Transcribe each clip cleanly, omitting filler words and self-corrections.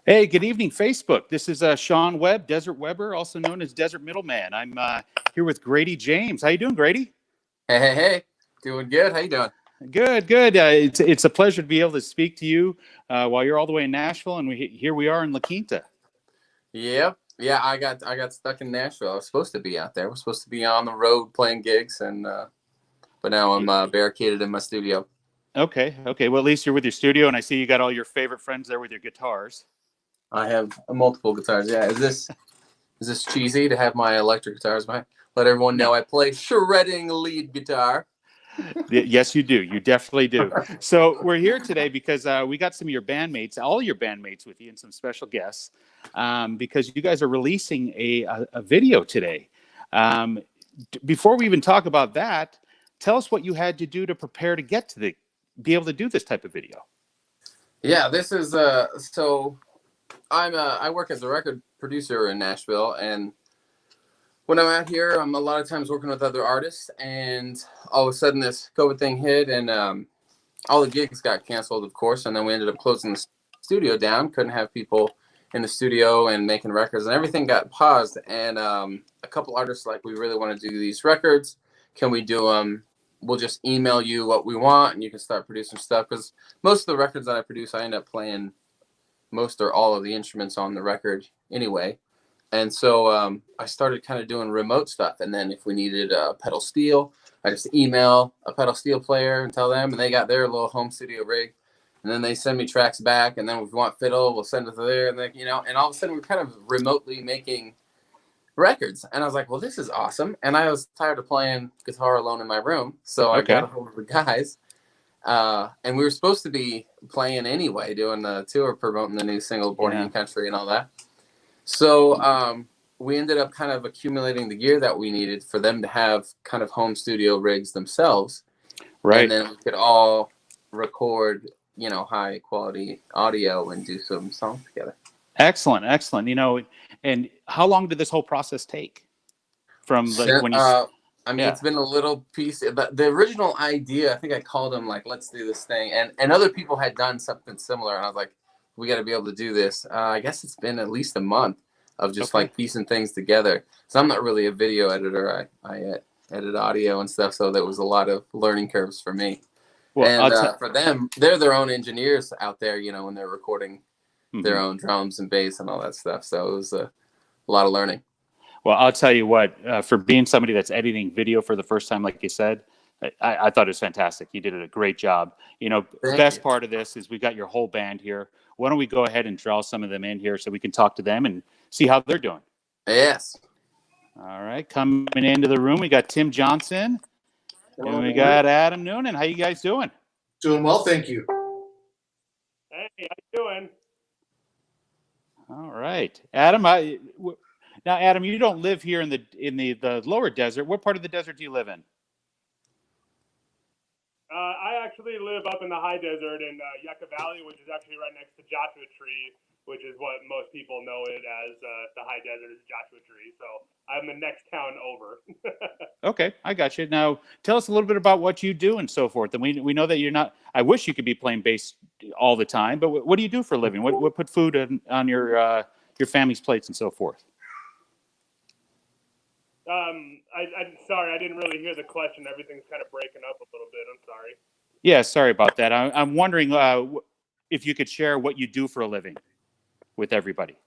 Hey, good evening, Facebook. This is Sean Webb, Desert Webber, also known as Desert Middleman. I'm here with Grady James. How you doing, Grady? Hey. Doing good. How you doing? Good, good. It's a pleasure to be able to speak to you while you're all the way in Nashville, and here we are in La Quinta. Yep. Yeah, I got stuck in Nashville. I was supposed to be out there. I was supposed to be on the road playing gigs, and but now I'm barricaded in my studio. Okay, okay. Well, at least you're with your studio, and I see you got all your favorite friends there with your guitars. I have multiple guitars. Yeah, is this cheesy to have my electric guitars? Let everyone know No. I play shredding lead guitar. Yes, you do. You definitely do. So we're here today because we got some of your bandmates, all your bandmates with you, and some special guests, because you guys are releasing a video today. Um, Before we even talk about that, tell us what you had to do to prepare to get to be able to do this type of video. Yeah, this is so I work as a record producer in Nashville, and when I'm out here, I'm a lot of times working with other artists, and all of a sudden this COVID thing hit, and all the gigs got canceled, of course, and then we ended up closing the studio down. Couldn't have people in the studio and making records, and everything got paused. And a couple artists like, we really want to do these records. Can we do them? We'll just email you what we want, and you can start producing stuff. Because most of the records that I produce, I end up playing most or all of the instruments on the record anyway. And so I started kind of doing remote stuff. And then if we needed a pedal steel, I just email a pedal steel player and tell them, and they got their little home studio rig. And then they send me tracks back. And then if we want fiddle, we'll send it to there. And then, and all of a sudden we're kind of remotely making records. And I was like, well, this is awesome. And I was tired of playing guitar alone in my room. So I got a hold of the guys. And we were supposed to be playing anyway, doing the tour, promoting the new single, Born in the Country, and all that. So we ended up kind of accumulating the gear that we needed for them to have kind of home studio rigs themselves. Right. And then we could all record, high quality audio and do some songs together. Excellent. And how long did this whole process take? From like when you... It's been a little piece, but the original idea, I think I called them like, let's do this thing. And other people had done something similar. And I was like, we got to be able to do this. I guess it's been at least a month of just like piecing things together. So I'm not really a video editor. I edit audio and stuff. So there was a lot of learning curves for me. Well, and for them, they're their own engineers out there, when they're recording their own drums and bass and all that stuff. So it was a lot of learning. Well, I'll tell you what, for being somebody that's editing video for the first time, like you said, I thought it was fantastic. You did a great job. The best part of this is we've got your whole band here. Why don't we go ahead and draw some of them in here so we can talk to them and see how they're doing? Yes. All right. Coming into the room, we got Tim Johnson. And we got Adam Noonan. How you guys doing? Doing well, thank you. Hey, how you doing? All right. Adam, now, Adam, you don't live here in the lower desert. What part of the desert do you live in? I actually live up in the high desert in Yucca Valley, which is actually right next to Joshua Tree, which is what most people know it as. The high desert is Joshua Tree. So I'm the next town over. Okay, I got you. Now, tell us a little bit about what you do and so forth. And we know that you're not. I wish you could be playing bass all the time, but what do you do for a living? What put food on your family's plates and so forth? I'm sorry, I didn't really hear the question. Everything's kind of breaking up a little bit. I'm sorry. Yeah, sorry about that. I'm wondering if you could share what you do for a living with everybody.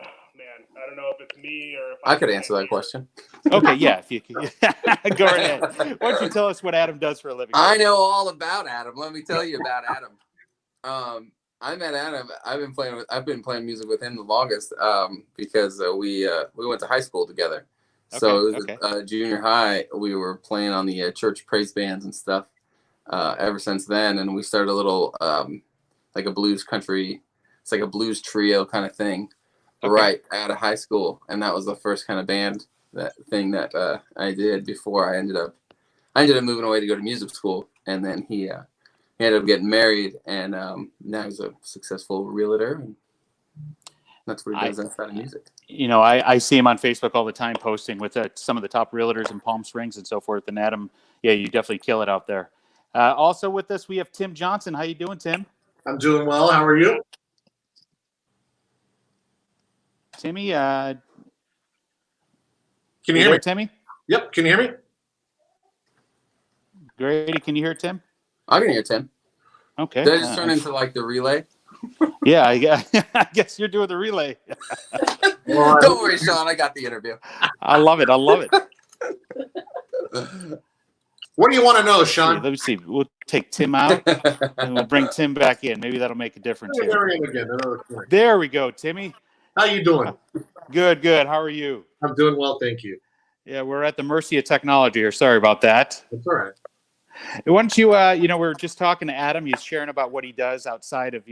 Man, I don't know if it's me or if I could answer that question. Okay, yeah, if you could. Go ahead. Why don't you tell us what Adam does for a living? I know all about Adam. Let me tell you about Adam. I met Adam. I've been playing music with him the longest because we went to high school together. So it was junior high. We were playing on the church praise bands and stuff ever since then. And we started a little like a blues country. It's like a blues trio kind of thing right out of high school. And that was the first kind of band that I did before I ended up moving away to go to music school. And then he ended up getting married, and now he's a successful realtor, and that's what he does outside of music. I see him on Facebook all the time posting with some of the top realtors in Palm Springs and so forth. And Adam, yeah, you definitely kill it out there. Also with us, we have Tim Johnson. How you doing, Tim? I'm doing well. How are you? Timmy, Can you you hear there, me? Timmy? Yep. Can you hear me? Grady, can you hear Tim? I can hear Tim. Okay. Did I just turn into like the relay? Yeah, I guess you're doing the relay. Well, Don't worry, Sean. I got the interview. I love it. I love it. what do you want to know, See, Sean? let me see. We'll take Tim out and we'll bring Tim back in. Maybe that'll make a difference here. There he is again. Another point. There we go, Timmy. How you doing? Good, good. How are you? I'm doing well, thank you. Yeah, we're at the mercy of technology here. Sorry about that. That's all right. Why don't you, we were just talking to Adam. He's sharing about what he does outside of,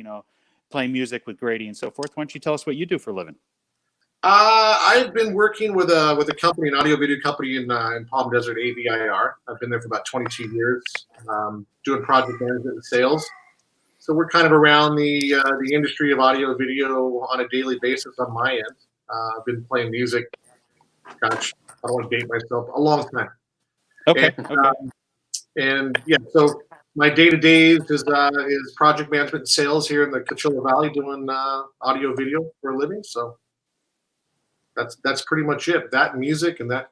playing music with Grady and so forth. Why don't you tell us what you do for a living? I've been working with a company, an audio video company in Palm Desert, AVIR. I've been there for about 22 years, doing project management and sales. So we're kind of around the industry of audio video on a daily basis on my end. I've been playing music, gosh, I don't want to date myself, a long time. Okay. And, Okay. And yeah, so my day-to-day is project management and sales here in the Coachella Valley, doing audio video for a living. So that's pretty much it. That music and that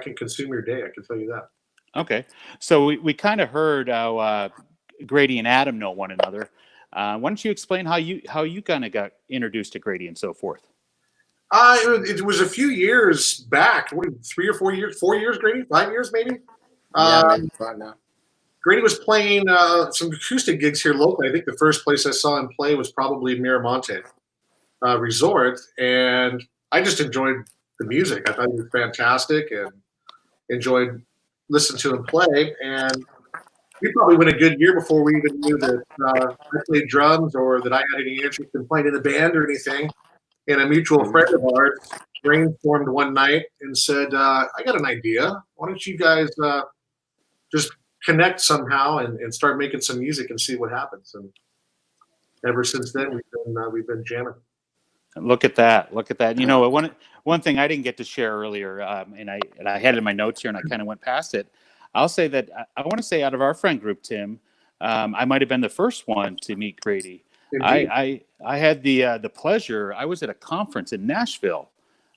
can consume your day. I can tell you that. Okay. So we kind of heard how Grady and Adam know one another. Why don't you explain how you kind of got introduced to Grady and so forth? It was a few years back. What, 3 or 4 years? 4 years, Grady? 5 years, maybe. Yeah, maybe 5 now. Grady was playing some acoustic gigs here locally. I think the first place I saw him play was probably Miramonte Resort, and I just enjoyed the music. I thought he was fantastic and enjoyed listening to him play. And we probably went a good year before we even knew that I played drums or that I had any interest in playing in a band or anything. And a mutual friend of ours brainstormed one night and said, I got an idea. Why don't you guys just connect somehow and start making some music and see what happens? And ever since then, we've been jamming. Look at that! Look at that! One thing I didn't get to share earlier, and I had it in my notes here, and I kind of went past it. I'll say that I want to say out of our friend group, Tim, I might have been the first one to meet Grady. I had the pleasure. I was at a conference in Nashville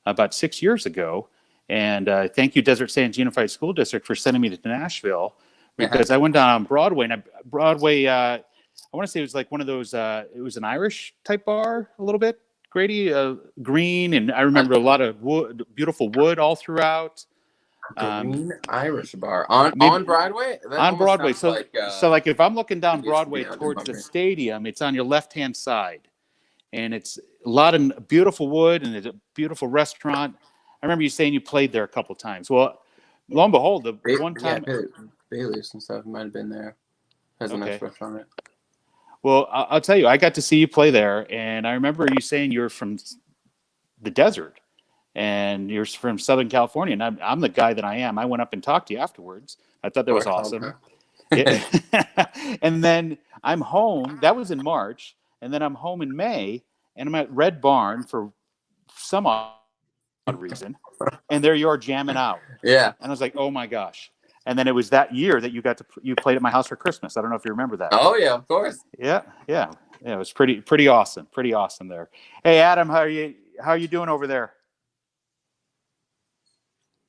about 6 years ago, and thank you, Desert Sands Unified School District, for sending me to Nashville because I went down on Broadway, and Broadway. I want to say it was like one of those. It was an Irish type bar, a little bit. Grady, green, and I remember a lot of wood, beautiful wood all throughout. Green Irish bar on Broadway. That On Broadway, so like if I'm looking down used to Broadway be on towards the Broadway. stadium, it's on your left-hand side, and it's a lot of beautiful wood, and it's a beautiful restaurant. I remember you saying you played there a couple times. Well, lo and behold, the one time, Bailey's and stuff might have been there. Has a nice restaurant. Right? Well, I'll tell you, I got to see you play there, and I remember you saying you're from the desert, and you're from Southern California, and I'm the guy that I am. I went up and talked to you afterwards. I thought that was awesome. Okay. And then I'm home. That was in March, and then I'm home in May, and I'm at Red Barn for some odd reason, and there you are jamming out. Yeah. And I was like, oh my gosh. And then it was that year that you played at my house for Christmas. I don't know if you remember that. Oh yeah, of course. Yeah. It was pretty awesome. Pretty awesome there. Hey Adam, how are you doing over there?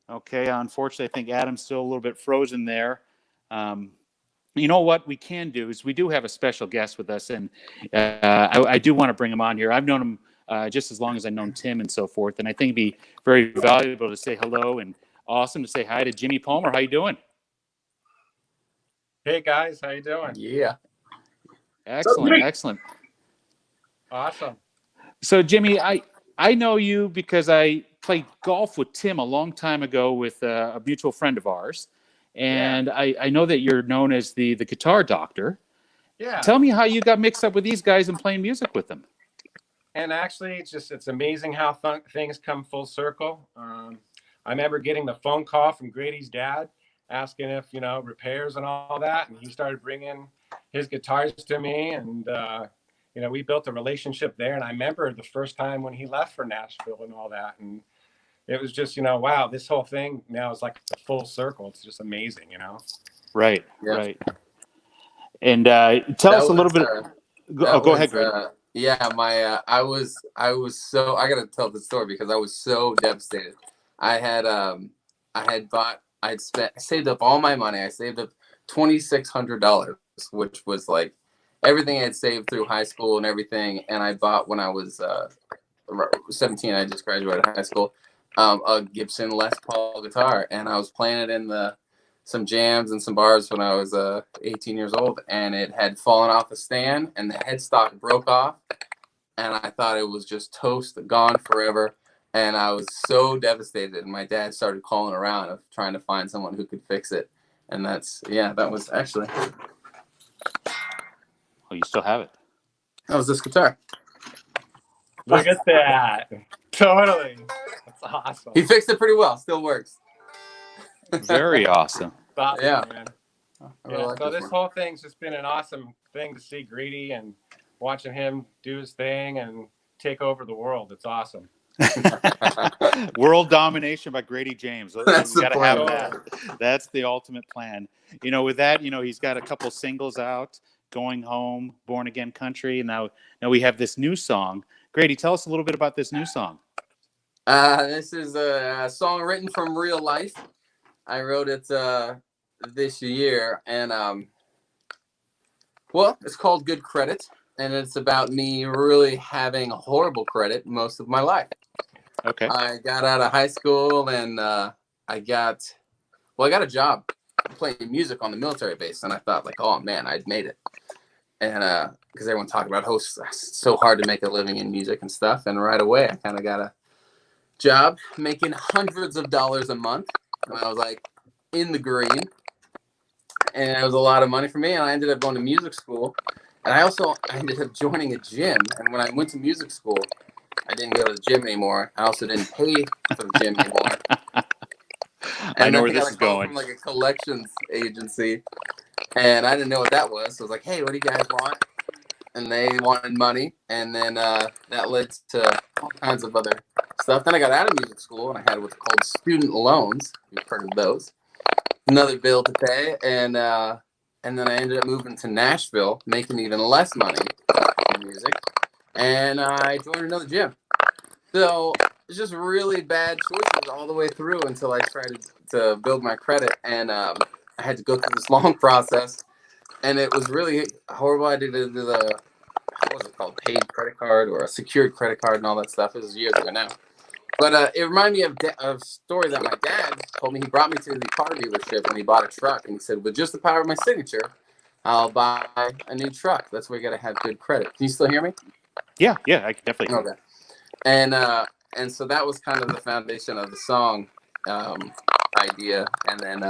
Okay, unfortunately, I think Adam's still a little bit frozen there. You know what we can do is we do have a special guest with us, and I do want to bring him on here. I've known him just as long as I've known Tim and so forth, and I think it'd be very valuable to say hello and awesome to say hi to Jimmy Palmer. How you doing? Hey guys, how you doing? Yeah. Excellent. Awesome. So Jimmy, I know you because I played golf with Tim a long time ago with a mutual friend of ours. And yeah. I know that you're known as the guitar doctor. Yeah. Tell me how you got mixed up with these guys and playing music with them. And actually, it's amazing how things come full circle. I remember getting the phone call from Grady's dad asking if, repairs and all that. And he started bringing his guitars to me. And, we built a relationship there. And I remember the first time when he left for Nashville and all that. And it was just, wow, this whole thing now is like a full circle. It's just amazing, Right, yeah. right. And tell That us a little was bit. that Go ahead, was Grady. yeah, my I was so, I gotta tell the story because I was so devastated. I had spent, I saved up all my money. I saved up $2,600, which was like everything I had saved through high school and everything. And I bought, when I was 17, I just graduated high school, a Gibson Les Paul guitar, and I was playing it in some jams and some bars when I was 18 years old, and it had fallen off the stand, and the headstock broke off, and I thought it was just toast, gone forever, and I was so devastated. And my dad started calling around of trying to find someone who could fix it, and that was actually Oh, you still have it. that was this guitar. Look at that. Totally. That's awesome. He fixed it pretty well. Still works. Very awesome. Awesome, Yeah. man. I really Yeah, like so this this one. whole thing's just been an awesome thing to see Grady and watching him do his thing and take over the world. It's awesome. World domination by Grady James. That's We the got to have plan. that. That's the ultimate plan. With that, he's got a couple singles out, Going Home, Born Again Country, and now we have this new song. Grady, tell us a little bit about this new song. This is a song written from real life. I wrote it this year, and well, it's called Good Credit, and it's about me really having horrible credit most of my life. Okay. I got out of high school, and I got a job playing music on the military base, and I thought, like, oh man, I'd made it. And because everyone talked about how it's so hard to make a living in music and stuff, and right away I kind of got a job making hundreds of dollars a month, and I was like in the green, and it was a lot of money for me. And I ended up going to music school, and I ended up joining a gym. And when I went to music school, I didn't go to the gym anymore. I also didn't pay for the gym anymore. I know then where I this got is a call going. from like a collections agency, and I didn't know what that was. So I was like, "Hey, what do you guys want?" And they wanted money, and then that led to all kinds of other stuff. Then I got out of music school, and I had what's called student loans. You've heard of those? Another bill to pay, and then I ended up moving to Nashville, making even less money in music, and I joined another gym. So it's just really bad choices all the way through until I tried to build my credit, and I had to go through this long process, and it was really horrible. I did the what was it called, paid credit card or a secured credit card and all that stuff. It was years ago now. But it reminded me of a story that my dad told me. He brought me to the car dealership when he bought a truck, and he said, with just the power of my signature, I'll buy a new truck. That's where you got to have good credit. Can you still hear me? Yeah, I can definitely hear. Okay. And so that was kind of the foundation of the song idea. And then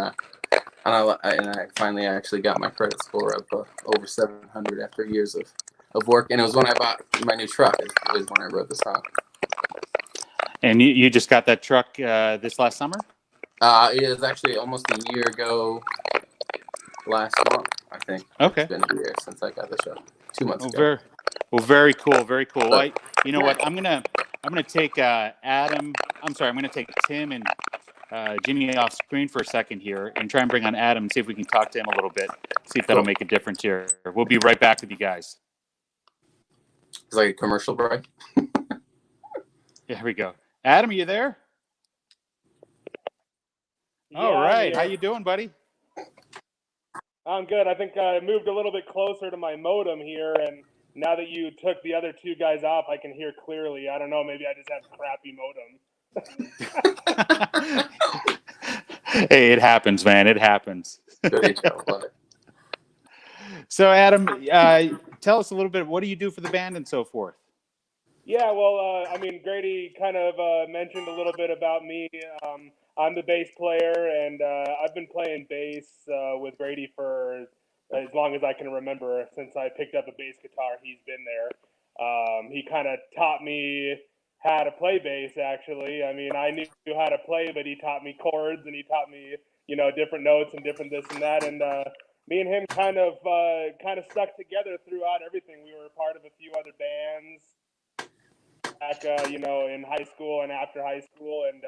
I finally actually got my credit score up over 700 after years of work. And it was when I bought my new truck is when I wrote the song. And you just got that truck this last summer? It was actually almost a year ago last month, I think. Okay. It's been a year since I got the truck. 2 months ago. Very cool. Very cool. Well, you know what? I'm gonna take Adam. I'm sorry. I'm gonna take Tim and Jimmy off screen for a second here and try and bring on Adam and see if we can talk to him a little bit. See if that'll make a difference here. We'll be right back with you guys. It's like a commercial break. Here we go. Adam, are you there? Yeah, All right. How you doing, buddy? I'm good. I think I moved a little bit closer to my modem here, and now that you took the other two guys off, I can hear clearly. I don't know. Maybe I just have crappy modem. Hey, it happens, man. It happens. So, Adam, tell us a little bit. What do you do for the band and so forth? Yeah, well, I mean, Grady kind of mentioned a little bit about me. I'm the bass player, and I've been playing bass with Grady for as long as I can remember. Since I picked up a bass guitar, he's been there. He kind of taught me how to play bass, actually. I mean, I knew how to play, but he taught me chords, and he taught me, different notes and different this and that. And me and him kind of stuck together throughout everything. We were part of a few other bands back, in high school and after high school, and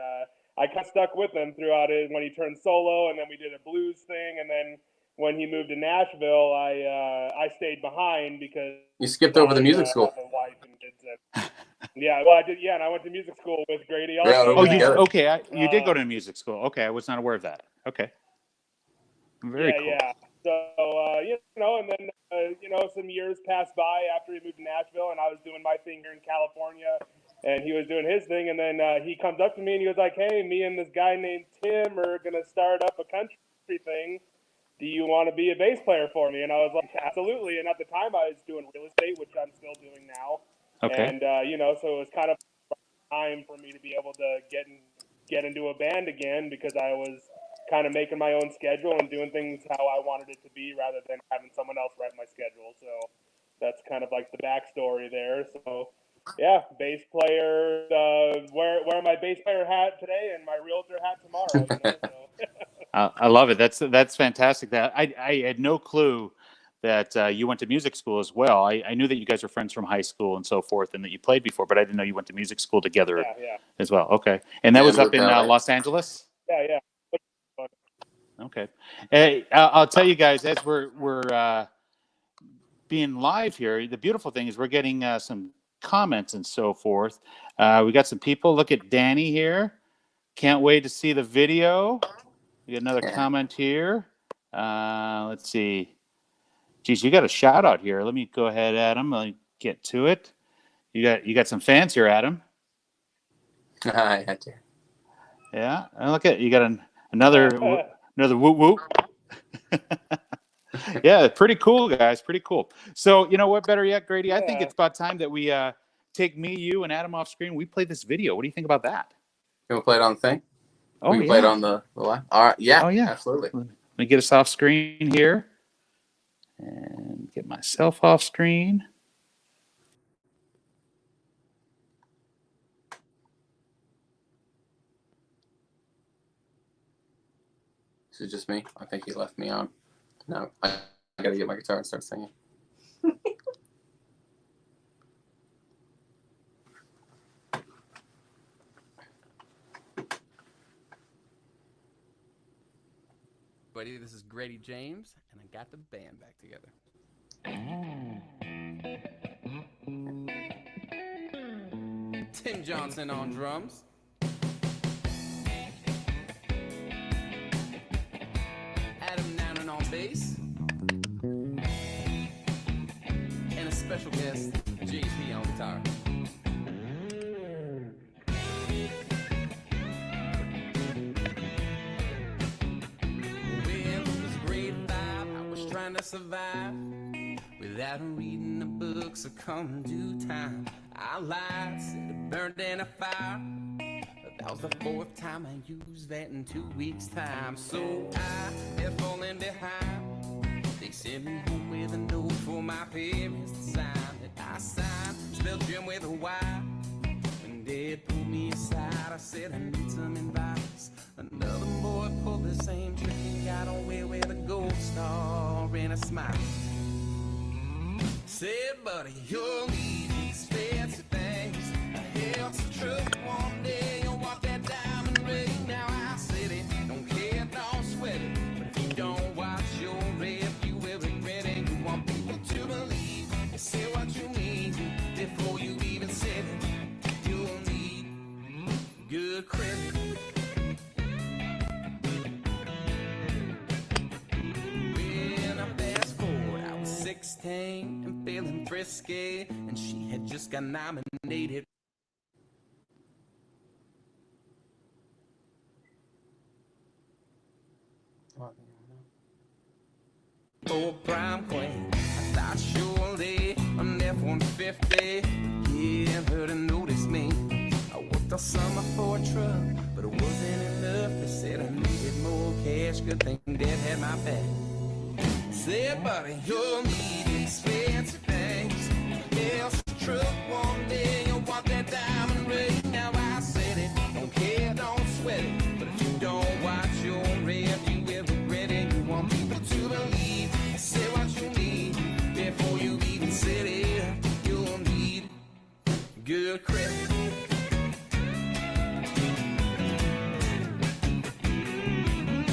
I kind of stuck with him throughout it when he turned solo, and then we did a blues thing, and then when he moved to Nashville, I stayed behind because You skipped over the music school. have a wife and kids. Yeah, well, I did. Yeah, and I went to music school with Grady. Yeah, Also. Oh, together. okay. You did go to music school. Okay, I was not aware of that. Okay, very cool. Yeah. So and then some years passed by after he moved to Nashville, and I was doing my thing here in California, and he was doing his thing, and then he comes up to me and he was like, "Hey, me and this guy named Tim are gonna start up a country thing. Do you want to be a bass player for me?" And I was like, "Absolutely." And at the time, I was doing real estate, which I'm still doing now. Okay. And so it was kind of time for me to be able to get into a band again, because I was kind of making my own schedule and doing things how I wanted it to be rather than having someone else write my schedule. So that's kind of like the backstory there. So yeah, bass player, wear my bass player hat today and my realtor hat tomorrow. I love it. That's fantastic. That I had no clue that you went to music school as well. I knew that you guys were friends from high school and so forth, and that you played before, but I didn't know you went to music school together as well. Okay, and that was up in Los Angeles. Yeah. Okay. Hey, I'll tell you guys, as we're being live here, the beautiful thing is we're getting some comments and so forth. We got some people. Look at Danny here. Can't wait to see the video. We got another comment here. Let's see. Geez, you got a shout out here. Let me go ahead, Adam. Let me get to it. You got some fans here, Adam. I had to. Yeah. And look at you got another whoop whoop. Yeah, pretty cool, guys. Pretty cool. So, you know what? Better yet, Grady, I think it's about time that we take me, you, and Adam off screen. We play this video. What do you think about that? Can we play it on the thing? Oh, we can play it on the live? All right. Yeah. Oh, yeah. Absolutely. Let me get us off screen here and get myself off screen. This is just me. I think he left me on. No, I got to get my guitar and start singing. Buddy, this is Grady James, and I got the band back together. Tim Johnson on drums. Adam Nannon on bass. And a special guest, JP on guitar. To survive without reading the books or come due time. I lied, said it burned in a fire, but that was the 4th time I used that in 2 weeks' time. So I am falling behind. They sent me home with a note for my parents to sign. That I signed, spelled Jim with a Y. When Dad pulled me aside, I said I need some advice. Another boy pulled the same trick and got away with a gold star and a smile. Said, buddy, you'll need expensive things. A healthy truck one day, you'll want that diamond ring. Now I said it, don't care, don't sweat it. But if you don't watch your rep, you will regret it. You want people to believe and say what you mean before you even said it. You'll need good credit. And feeling frisky, and she had just got nominated. Oh, prime queen, I thought surely on F-150, yeah, her to notice me. I worked all summer for a truck, but it wasn't enough. They said I needed more cash, good thing Dad had my back. Said, buddy, you'll need expensive things. Else the truck one day, you'll want that diamond ring. Now I said it, don't care, don't sweat it. But if you don't watch your rep, you will regret it. You want people to believe and say what you need before you even said it. You'll need good credit.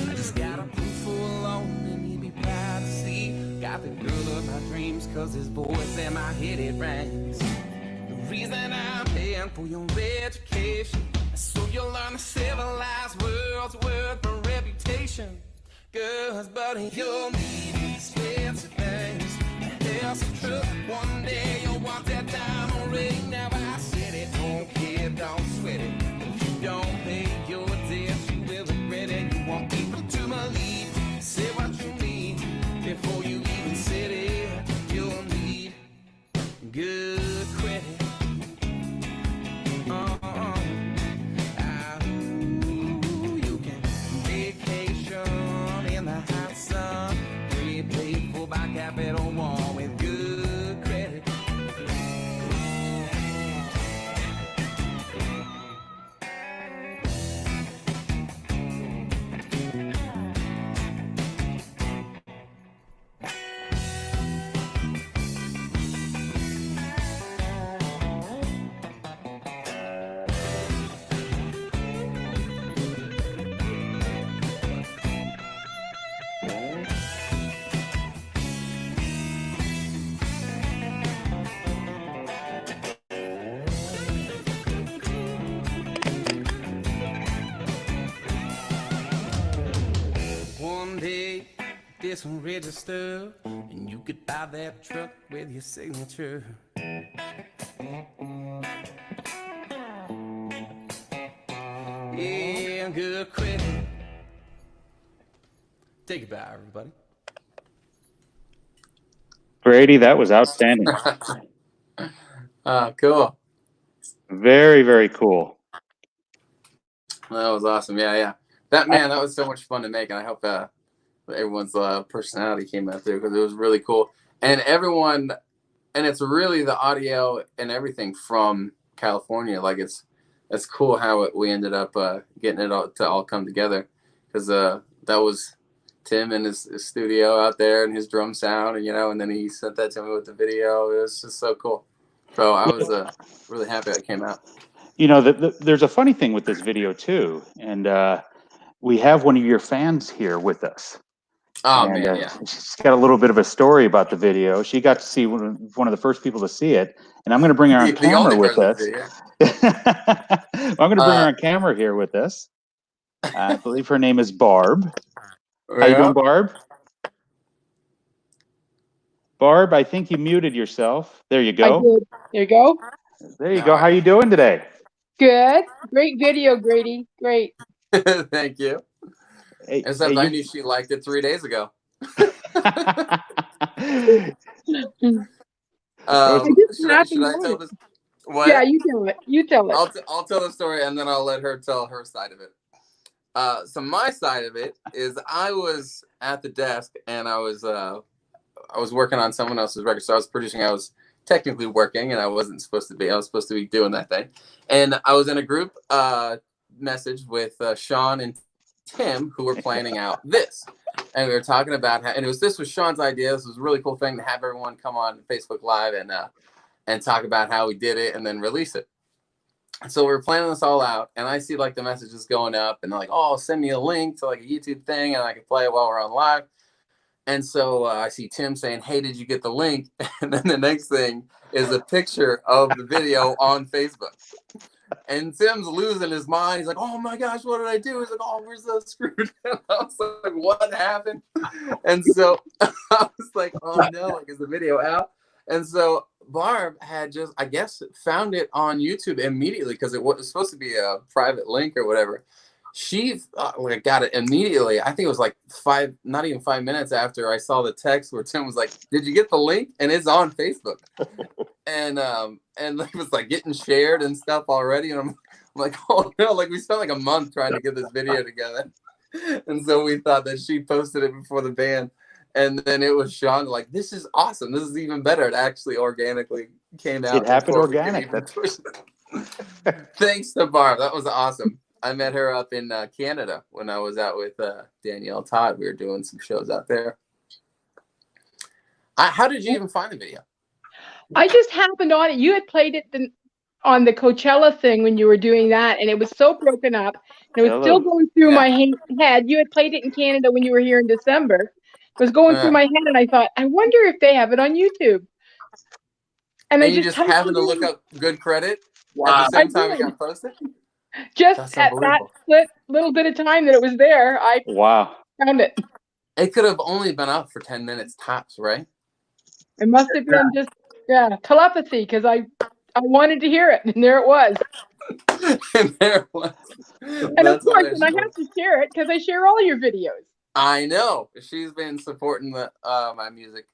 I just got a proof for a loan and he'd be proud. got the girl of my dreams, cause his voice in my head it rings. The reason I'm paying for your education is so you'll learn the civilized world's worth and reputation. Cause buddy, you'll need expensive things. There's a truth, one day you'll want that diamond ring. Now I said it, don't care, don't sweat it. If you don't pay your debts, you will regret it. You want people to believe, say what you need. Before you even said it, you'll need good credit. You can vacation in the hot sun, paid for by Capital One with good credit. One day this will register and you could buy that truck with your signature. Yeah, good credit. Take it back, everybody. Grady, that was outstanding. Cool. Very, very cool. That was awesome. Yeah. That was so much fun to make, and I hope everyone's personality came out there, because it was really cool. And everyone, and it's really the audio and everything from California. Like it's cool how we ended up getting it all to all come together, because that was Tim in his studio out there and his drum sound, and then he sent that to me with the video. It was just so cool. So I was really happy it came out. There's a funny thing with this video too, and we have one of your fans here with us. Oh, and, man, yeah. She's got a little bit of a story about the video. She got to see one of the first people to see it, and I'm going to bring her on camera with us. I'm going to bring her on camera here with us. I believe her name is Barb. How you doing, Barb? Barb, I think you muted yourself. There you go. I did. There you go. There you go. How you doing today? Good. Great video, Grady. Great. Thank you. Hey, Except I knew she liked it 3 days ago. I Should I tell this? What? Yeah, you tell it. You tell it. I'll tell the story, and then I'll let her tell her side of it. So my side of it is I was at the desk, and I was working on someone else's record. So I was producing. I was technically working, and I wasn't supposed to be. I was supposed to be doing that thing. And I was in a group message with Sean and Tim, who were planning out this. And we were talking about how, and this was Sean's idea. This was a really cool thing to have everyone come on Facebook Live and talk about how we did it and then release it. So we were planning this all out, and I see like the messages going up, and they're like, "Oh, send me a link to like a YouTube thing, and I can play it while we're on live." And so I see Tim saying, "Hey, did you get the link?" And then the next thing is a picture of the video on Facebook. And Tim's losing his mind. He's like, "Oh my gosh, what did I do?" He's like, "Oh, we're so screwed." And I was like, "What happened?" And so I was like, "Oh no, like, is the video out?" And so Barb had just, I guess, found it on YouTube immediately, because it was supposed to be a private link or whatever. She got it immediately. I think it was like not even 5 minutes after I saw the text where Tim was like, "Did you get the link?" And it's on Facebook. And it was like getting shared and stuff already. And I'm like, "Oh no," like we spent like a month trying to get this video together. And so we thought that she posted it before the band. And then it was Sean like, "This is awesome. This is even better." It actually organically came out. It happened organic. Thanks to Barb. That was awesome. I met her up in Canada when I was out with Danielle Todd. We were doing some shows out there. How did you even find the video? I just happened on it. You had played it on the Coachella thing when you were doing that, and it was so broken up. And it was still going through my head. You had played it in Canada when you were here in December. was going through my head, and I thought, I wonder if they have it on YouTube. And I And you just just typed happened it to look in. up good credit Wow. at the same time it did. got posted? Just That's at that unbelievable. little bit of time that it was there, I Wow. found it. It could have only been up for 10 minutes tops, right? It must have been just telepathy, because I wanted to hear it, and there it was. And there it was. And of course, and I have to share it because I share all your videos. I know. She's been supporting my music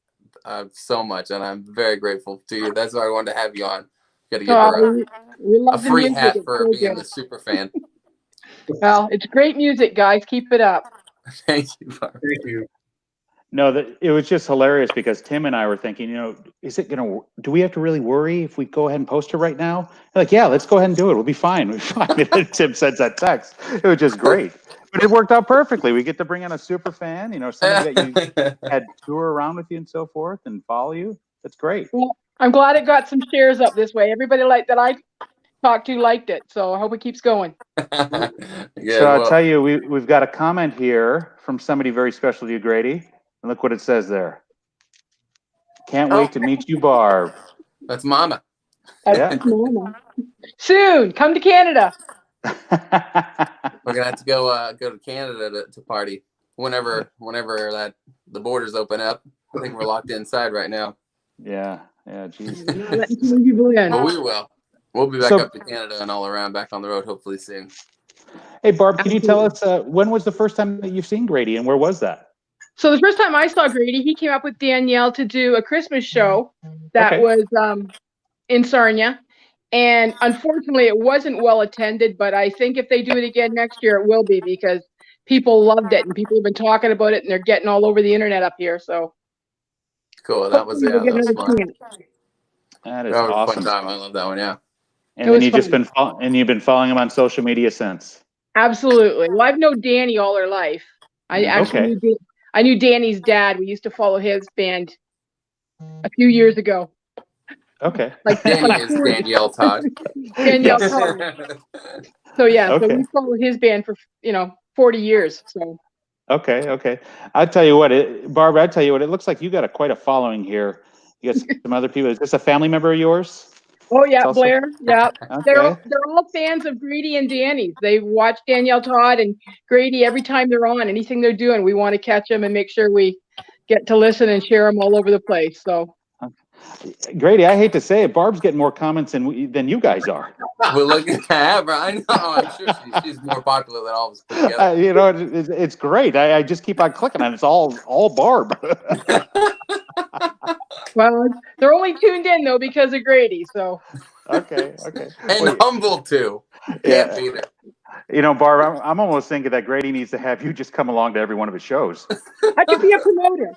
so much, and I'm very grateful to you. That's why I wanted to have you on. Got to give her We a love the free music. hat It's for so being good. the super fan. Well, it's great music, guys. Keep it up. Thank you, Barb. Thank you. No, it was just hilarious because Tim and I were thinking, do we have to really worry if we go ahead and post it right now? They're like, yeah, let's go ahead and do it. We'll be fine. We'll be fine. And Tim sends that text. It was just great. But it worked out perfectly. We get to bring on a super fan, somebody that you had tour around with you and so forth and follow you. That's great. Well, I'm glad it got some shares up this way. Everybody that I talked to liked it, so I hope it keeps going. Yeah, I'll tell you, we've got a comment here from somebody very special to you, Grady. And look what it says there. Can't wait to meet you, Barb. That's Mama. Yeah. Mama. Soon, come to Canada. We're gonna have to go to Canada to party whenever that the borders open up. I think we're locked inside right now. Yeah, geez. Not letting too many people in. But we will. We'll be back up to Canada and all around, back on the road, hopefully soon. Hey, Barb, can you tell us when was the first time that you've seen Grady and where was that? So the first time I saw Grady, he came up with Danielle to do a Christmas show that was in Sarnia. And unfortunately, it wasn't well attended, but I think if they do it again next year, it will be, because people loved it and people have been talking about it and they're getting all over the internet up here. So cool. That was fun. That is that was awesome. A fun time. I love that one. Yeah. And then you've been following him on social media since. Absolutely. Well, I've known Danny all her life. I actually knew Danny's dad. We used to follow his band a few years ago. Okay. Danny is Danielle Todd. Danielle Todd. So so we followed his band for 40 years. So. Okay. I tell you what, Barbara. I tell you what, it looks like you got quite a following here. You got some other people. Is this a family member of yours? Oh yeah, Blair. Yeah, okay. They're all fans of Grady and Danny's. They watch Danielle Todd and Grady every time they're on. Anything they're doing, we want to catch them and make sure we get to listen and share them all over the place. So, Grady, I hate to say it, Barb's getting more comments than you guys are. We're looking to have her. I know. I'm sure she's more popular than all of us put together. It's great. I just keep on clicking on it. It's all Barb. Well, they're only tuned in though because of Grady. So. Okay. And humble too. Can't beat it. Barb, I'm almost thinking that Grady needs to have you just come along to every one of his shows. I could be a promoter.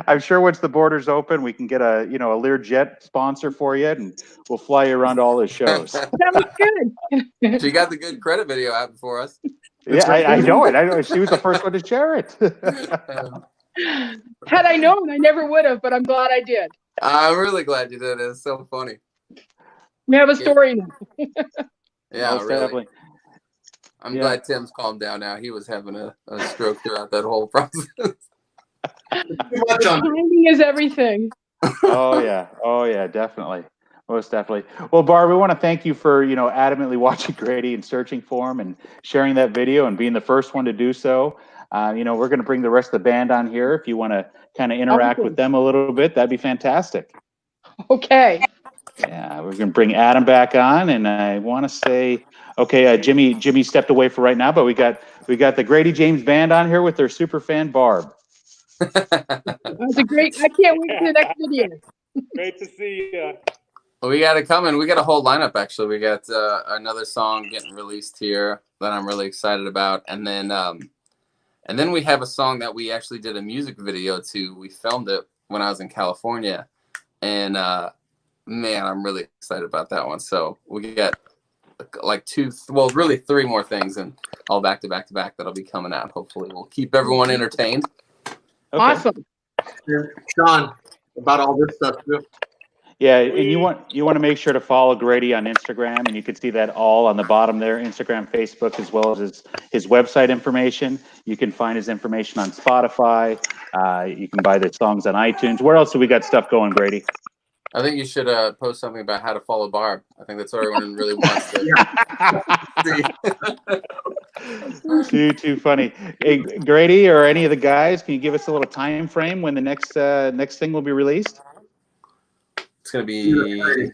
I'm sure once the borders open, we can get a Learjet sponsor for you, and we'll fly you around to all his shows. Sounds good. She got the good credit video out for us. Yeah, I know it. I know she was the first one to share it. Had I known, I never would have, but I'm glad I did. I'm really glad you did. It's so funny. We have a story now. Yeah, Most really. definitely. I'm glad Tim's calmed down now. He was having a stroke throughout that whole process. Timing is everything. Oh yeah, definitely. Most definitely. Well, Barb, we want to thank you for, adamantly watching Grady and searching for him and sharing that video and being the first one to do so. We're going to bring the rest of the band on here. If you want to kind of interact with them a little bit, that'd be fantastic. Okay. Yeah, we're going to bring Adam back on, and I want to say, Jimmy stepped away for right now, but we got the Grady James band on here with their super fan Barb. That's a great. I can't wait for the next video. Great to see you. Well, we got it coming. We got a whole lineup, actually. We got another song getting released here that I'm really excited about. And then we have a song that we actually did a music video to. We filmed it when I was in California. And, man, I'm really excited about that one. So we got like three more things, and all back to back to back that'll be coming out. Hopefully we'll keep everyone entertained. Okay. Awesome. Sean, about all this stuff too. Yeah, and you want to make sure to follow Grady on Instagram, and you can see that all on the bottom there, Instagram, Facebook, as well as his website information. You can find his information on Spotify. You can buy the songs on iTunes. Where else do we got stuff going, Grady? I think you should post something about how to follow Barb. I think that's what everyone really wants to see. Too funny. Hey, Grady or any of the guys, can you give us a little time frame when the next thing will be released? It's gonna be.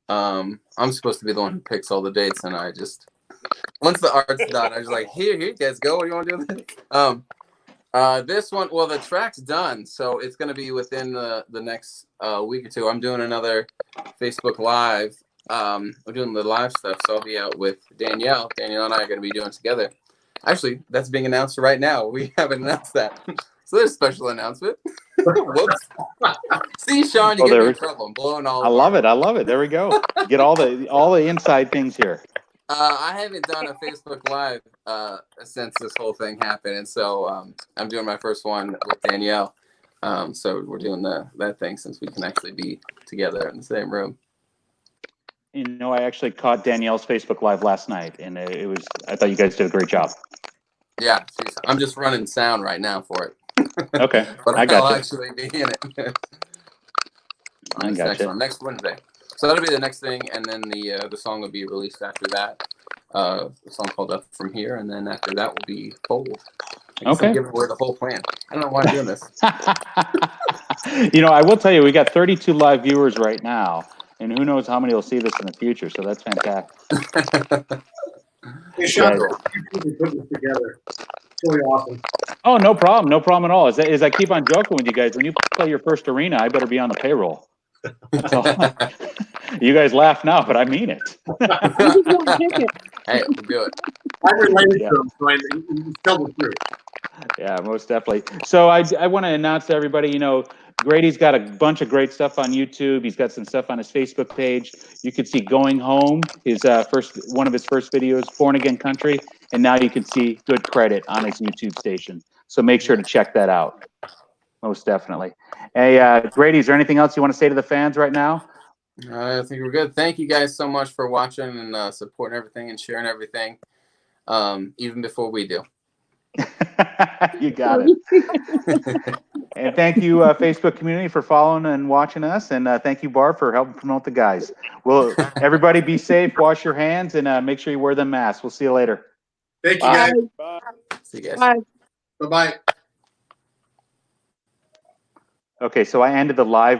I'm supposed to be the one who picks all the dates, and I just once the art's done, I was like, here you guys go. What do you want to do? This one, well, the track's done, so it's gonna be within the next week or two. I'm doing another Facebook Live. I'm doing the live stuff, so I'll be out with Danielle. Danielle and I are gonna be doing it together. Actually, that's being announced right now. We haven't announced that, so there's a special announcement. Whoops. See, Sean, you get me in trouble. I'm blowing all. I love it. I love it. There we go. Get all the inside things here. I haven't done a Facebook Live since this whole thing happened, and so I'm doing my first one with Danielle. So we're doing that thing since we can actually be together in the same room. You know, I actually caught Danielle's Facebook Live last night, and I thought you guys did a great job. Yeah, I'm just running sound right now for it. Okay, but I got I'll you. actually be in it. I got you. Next Wednesday. So that'll be the next thing, and then the song will be released after that. A song called Up From Here, and then after that will be Fold. Okay. I'm giving away the whole plan. I don't know why I'm doing this. You know, I will tell you, we got 32 live viewers right now, and who knows how many will see this in the future. So that's fantastic. Hey, Sean, we put this together. It's really awesome. Oh, no problem. No problem at all. As I keep on joking with you guys, when you play your first arena, I better be on the payroll. So, you guys laugh now, but I mean it. Hey, we'll do it. I'm related to him, so you tell the truth. Yeah, most definitely. So I want to announce to everybody, you know, Grady's got a bunch of great stuff on YouTube. He's got some stuff on his Facebook page. You can see Going Home, his one of his first videos, Born Again Country, and now you can see Good Credit on his YouTube station. So make sure to check that out. Most definitely. Hey, Grady, is there anything else you want to say to the fans right now? I think we're good. Thank you guys so much for watching and supporting everything and sharing everything, even before we do. You got it. And thank you, Facebook community, for following and watching us. And thank you, Barb, for helping promote the guys. Well, everybody be safe, wash your hands, and make sure you wear them masks. We'll see you later. Thank you, guys. Bye. See you guys. Bye. Bye-bye. Okay, so I ended the live